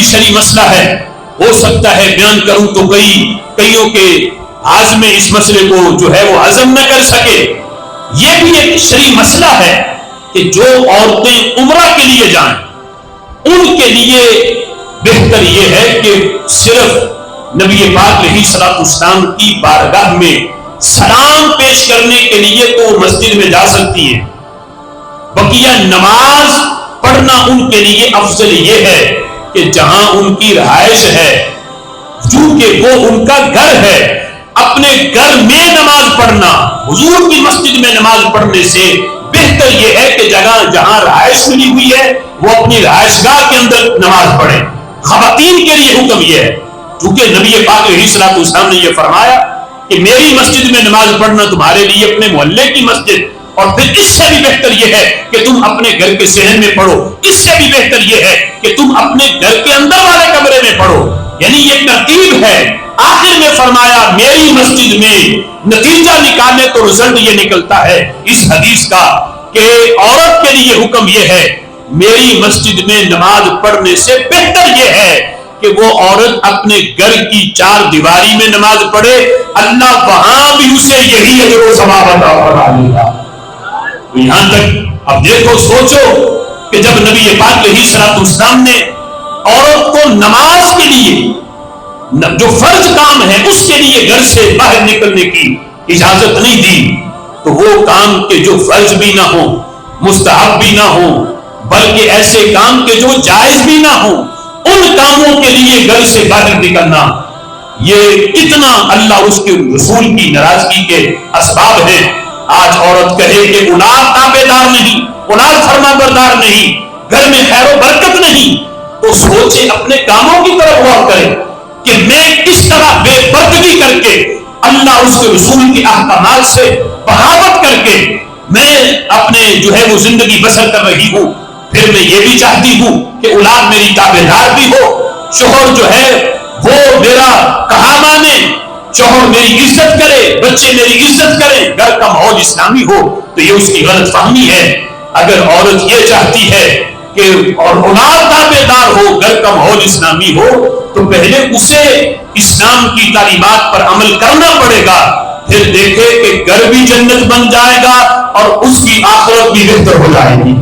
بھی شرعی مسئلہ ہے، ہو سکتا ہے بیان کروں تو کئیوں کے ہاضمے اس مسئلے کو جو ہے وہ ہضم نہ کر سکے۔ یہ بھی ایک شرعی مسئلہ ہے کہ جو عورتیں عمرہ کے لیے جائیں ان کے لیے بہتر یہ ہے کہ صرف نبی پاک علیہ الصلوۃ والسلام کی بارگاہ میں سلام پیش کرنے کے لیے تو وہ مسجد میں جا سکتی ہیں، بقیہ نماز پڑھنا ان کے لیے افضل یہ ہے کہ جہاں ان کی رہائش ہے، چونکہ وہ ان کا گھر ہے، اپنے گھر میں نماز پڑھنا حضور کی مسجد میں نماز پڑھنے سے بہتر یہ ہے کہ جگہ جہاں رہائش ملی ہوئی ہے وہ اپنی رہائش گاہ کے اندر نماز پڑھیں۔ خواتین کے لیے حکم یہ ہے، چونکہ نبی پاک علیہ الصلوۃ والسلام نے یہ فرمایا کہ میری مسجد میں نماز پڑھنا تمہارے لیے اپنے محلے کی مسجد، اور پھر اس سے بھی بہتر یہ ہے کہ تم اپنے گھر کے صحن میں پڑھو، اس سے بھی بہتر یہ ہے کہ تم اپنے گھر کے اندر والے کمرے میں پڑھو، یعنی یہ ترتیب ہے۔ آخر میں فرمایا میری مسجد میں، نتیجہ نکالنے تو رزلٹ یہ نکلتا ہے اس حدیث کا کہ عورت کے لیے حکم یہ ہے میری مسجد میں نماز پڑھنے سے بہتر یہ ہے کہ وہ عورت اپنے گھر کی چار دیواری میں نماز پڑھے، اللہ وہاں بھی اسے یہی اجر و ثواب عطا فرمائے گا۔ یہاں تک اب دیکھو، سوچو کہ جب نبی پاک علیہ الصلوۃ والسلام نے عورت کو نماز کے لیے جو فرض کام ہے اس کے لیے گھر سے باہر نکلنے کی اجازت نہیں دی، تو وہ کام کے جو فرض بھی نہ ہو، مستحب بھی نہ ہو، بلکہ ایسے کام کے جو جائز بھی نہ ہو، ان کاموں کے لیے گھر سے باہر نکلنا یہ کتنا اللہ اس کے رسول کی ناراضگی کے اسباب ہیں۔ آج عورت کہے کہ اولاد تابع دار نہیں، اولاد فرما بردار نہیں، گھر میں خیر و برکت نہیں، تو سوچے اپنے کاموں کی طرف غور کرے کہ میں کس طرح بے پردگی کر کے اللہ اس کے رسول کے احکامات سے بغاوت کر کے میں اپنے جو ہے وہ زندگی بسر کر رہی ہوں۔ پھر میں یہ بھی چاہتی ہوں کہ اولاد میری تابع دار بھی ہو، شوہر جو ہے وہ میرا کہا مانے، شوہر میری عزت کرے، بچے میری عزت کریں، گھر کا ماحول اسلامی ہو۔ تو یہ اس کی غلط فہمی ہے۔ اگر عورت یہ چاہتی ہے کہ اور اولاد تابع دار ہو، گھر کا ماحول اسلامی ہو، تو پہلے اسے اسلام کی تعلیمات پر عمل کرنا پڑے گا، پھر دیکھے کہ گھر بھی جنت بن جائے گا اور اس کی آخرت بھی بہتر ہو جائے گی۔